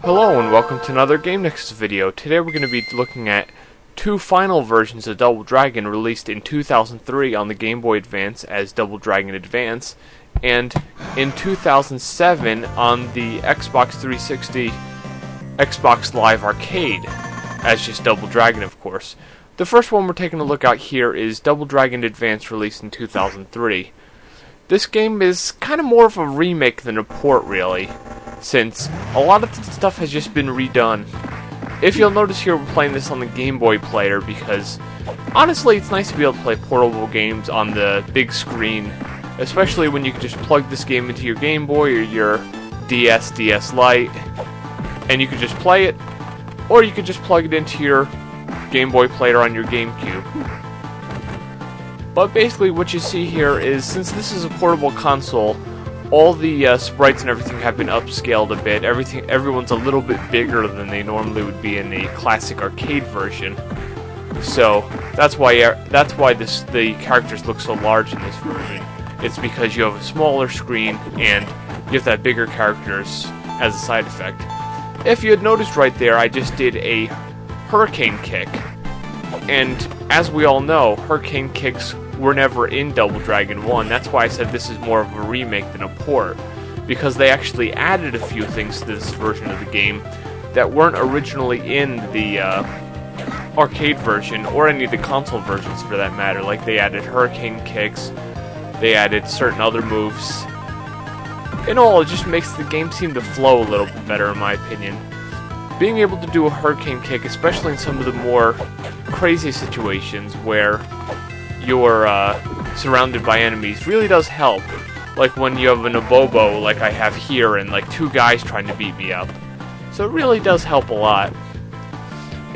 Hello and welcome to another Game Nexus video. Today we're going to be looking at two final versions of Double Dragon released in 2003 on the Game Boy Advance as Double Dragon Advance, and in 2007 on the Xbox 360 Xbox Live Arcade as just Double Dragon, of course. The first one we're taking a look at here is Double Dragon Advance, released in 2003. This game is kind of more of a remake than a port, really, since a lot of the stuff has just been redone. If you'll notice here, we're playing this on the Game Boy player because, honestly, it's nice to be able to play portable games on the big screen, especially when you can just plug this game into your Game Boy or your DS Lite, and you can just play it, or you could just plug it into your Game Boy player on your GameCube. But basically what you see here is, since this is a portable console, all the sprites and everything have been upscaled a bit. Everyone's a little bit bigger than they normally would be in the classic arcade version. So that's why the characters look so large in this version. It's because you have a smaller screen and you have that bigger characters as a side effect. If you had noticed right there, I just did a hurricane kick. And as we all know, hurricane kicks were never in Double Dragon 1. That's why I said this is more of a remake than a port, because they actually added a few things to this version of the game that weren't originally in the arcade version, or any of the console versions for that matter. Like, they added hurricane kicks, they added certain other moves. In all, it just makes the game seem to flow a little bit better, in my opinion. Being able to do a hurricane kick, especially in some of the more crazy situations where you're surrounded by enemies, really does help. Like when you have an abobo like I have here and like two guys trying to beat me up. So it really does help a lot.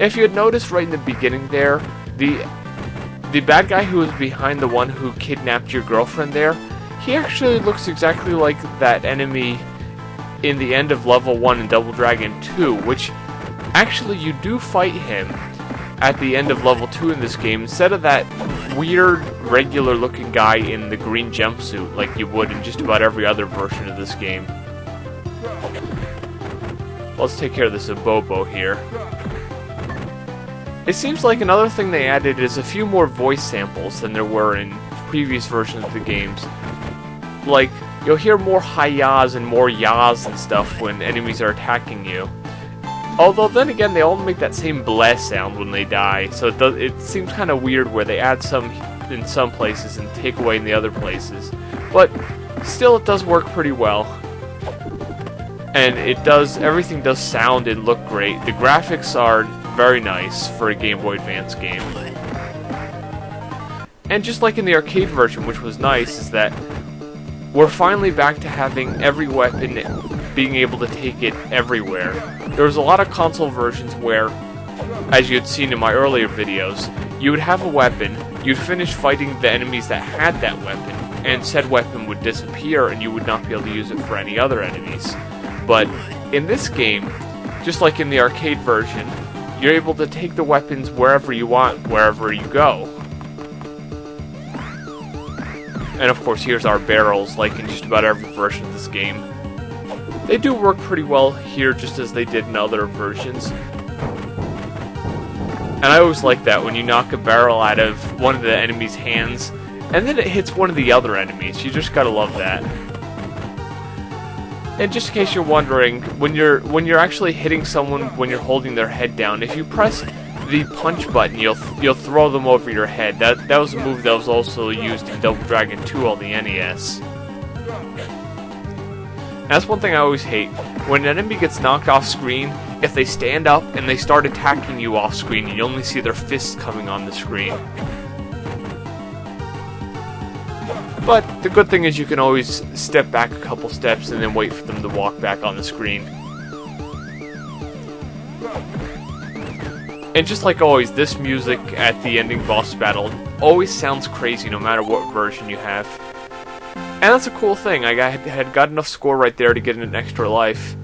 If you had noticed right in the beginning there, the bad guy who was behind the one who kidnapped your girlfriend there, he actually looks exactly like that enemy in the end of level 1 in Double Dragon 2, which actually you do fight him at the end of level 2 in this game, instead of that weird, regular looking guy in the green jumpsuit like you would in just about every other version of this game. Let's take care of this abobo here. It seems like another thing they added is a few more voice samples than there were in previous versions of the games. Like, you'll hear more hi-yahs and more yahs and stuff when enemies are attacking you. Although then again, they all make that same bleh sound when they die, so it seems kind of weird where they add some in some places and take away in the other places. But still, it does work pretty well, and everything does sound and look great. The graphics are very nice for a Game Boy Advance game. And just like in the arcade version, which was nice, is that we're finally back to having every weapon being able to take it everywhere. There was a lot of console versions where, as you had seen in my earlier videos, you would have a weapon, you'd finish fighting the enemies that had that weapon, and said weapon would disappear and you would not be able to use it for any other enemies. But in this game, just like in the arcade version, you're able to take the weapons wherever you want, wherever you go. And of course, here's our barrels, like in just about every version of this game. They do work pretty well here, just as they did in other versions. And I always like that, when you knock a barrel out of one of the enemy's hands, and then it hits one of the other enemies. You just gotta love that. And just in case you're wondering, when you're actually hitting someone when you're holding their head down, if you press the punch button, you'll throw them over your head. That was a move that was also used in Double Dragon 2 on the NES. That's one thing I always hate. When an enemy gets knocked off screen, if they stand up and they start attacking you off screen, you only see their fists coming on the screen. But the good thing is you can always step back a couple steps and then wait for them to walk back on the screen. And just like always, this music at the ending boss battle always sounds crazy no matter what version you have. And that's a cool thing. I had got enough score right there to get an extra life.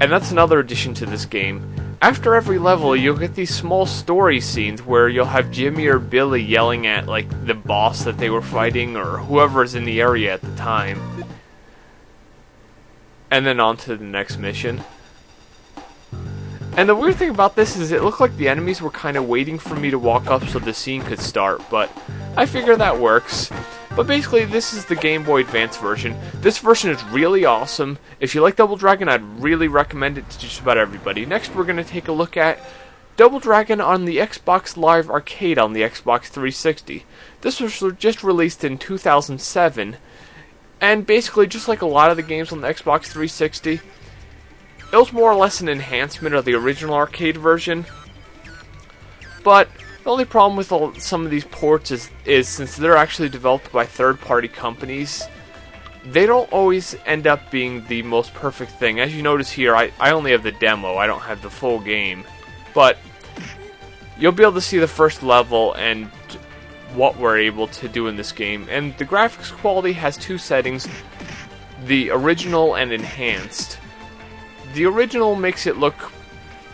And that's another addition to this game. After every level, you'll get these small story scenes where you'll have Jimmy or Billy yelling at, like, the boss that they were fighting or whoever's in the area at the time. And then on to the next mission. And the weird thing about this is it looked like the enemies were kind of waiting for me to walk up so the scene could start, but I figure that works. But basically, this is the Game Boy Advance version. This version is really awesome. If you like Double Dragon, I'd really recommend it to just about everybody. Next, we're going to take a look at Double Dragon on the Xbox Live Arcade on the Xbox 360. This was just released in 2007, and basically, just like a lot of the games on the Xbox 360, it was more or less an enhancement of the original arcade version. But the only problem with some of these ports is since they're actually developed by third-party companies, they don't always end up being the most perfect thing. As you notice here, I only have the demo, I don't have the full game. But you'll be able to see the first level and what we're able to do in this game. And the graphics quality has two settings, the original and enhanced. The original makes it look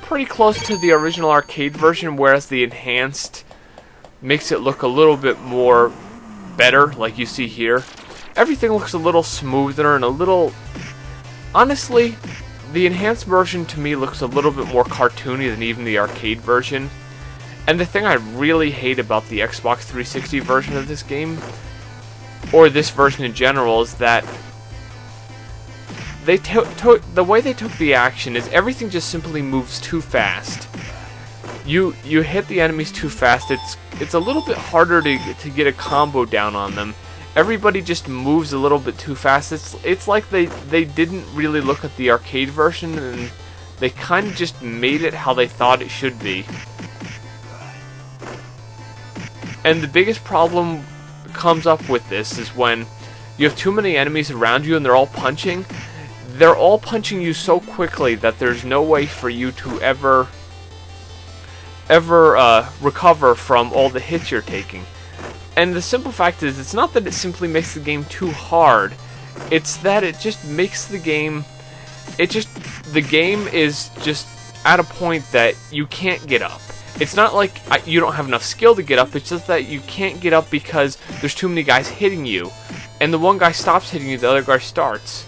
pretty close to the original arcade version, whereas the enhanced makes it look a little bit more better, like you see here. Everything looks a little smoother and a little... Honestly, the enhanced version to me looks a little bit more cartoony than even the arcade version. And the thing I really hate about the Xbox 360 version of this game, or this version in general, is that the way they took the action is everything just simply moves too fast. You hit the enemies too fast. It's a little bit harder to get a combo down on them. Everybody just moves a little bit too fast. It's like they didn't really look at the arcade version and they kind of just made it how they thought it should be. And the biggest problem comes up with this is when you have too many enemies around you and they're all punching. They're all punching you so quickly that there's no way for you to ever recover from all the hits you're taking. And the simple fact is, it's not that it simply makes the game too hard, it's that it just makes the game, the game is just at a point that you can't get up. It's not like you don't have enough skill to get up, it's just that you can't get up because there's too many guys hitting you. And the one guy stops hitting you, the other guy starts.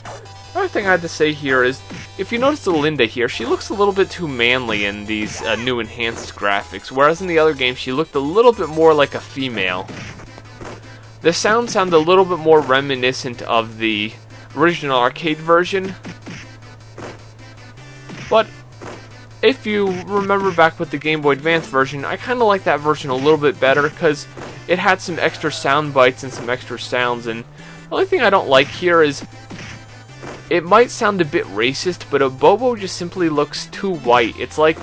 Another thing I had to say here is, if you notice the Linda here, she looks a little bit too manly in these new enhanced graphics, whereas in the other game she looked a little bit more like a female. The sounds sound a little bit more reminiscent of the original arcade version, but if you remember back with the Game Boy Advance version, I kind of like that version a little bit better because it had some extra sound bites and some extra sounds, and the only thing I don't like here is it might sound a bit racist, but a Bobo just simply looks too white. It's like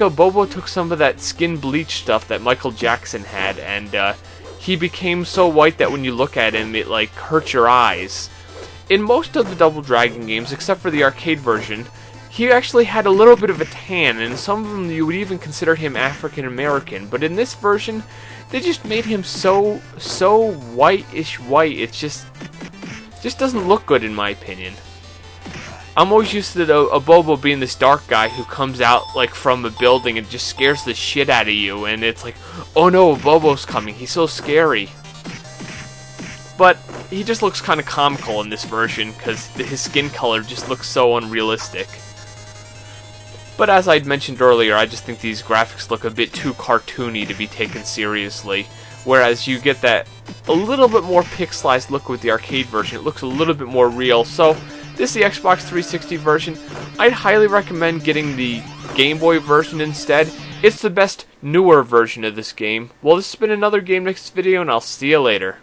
a Bobo took some of that skin bleach stuff that Michael Jackson had, and he became so white that when you look at him, it like hurts your eyes. In most of the Double Dragon games, except for the arcade version, he actually had a little bit of a tan, and some of them you would even consider him African American. But in this version, they just made him so whitish white. It just doesn't look good in my opinion. I'm always used to a Bobo being this dark guy who comes out like from a building and just scares the shit out of you, and it's like, oh no, a Bobo's coming, he's so scary. But he just looks kind of comical in this version because his skin color just looks so unrealistic. But as I'd mentioned earlier, I just think these graphics look a bit too cartoony to be taken seriously. Whereas you get that a little bit more pixelized look with the arcade version. It looks a little bit more real. So this is the Xbox 360 version. I'd highly recommend getting the Game Boy version instead. It's the best newer version of this game. Well, this has been another Game Next video, and I'll see you later.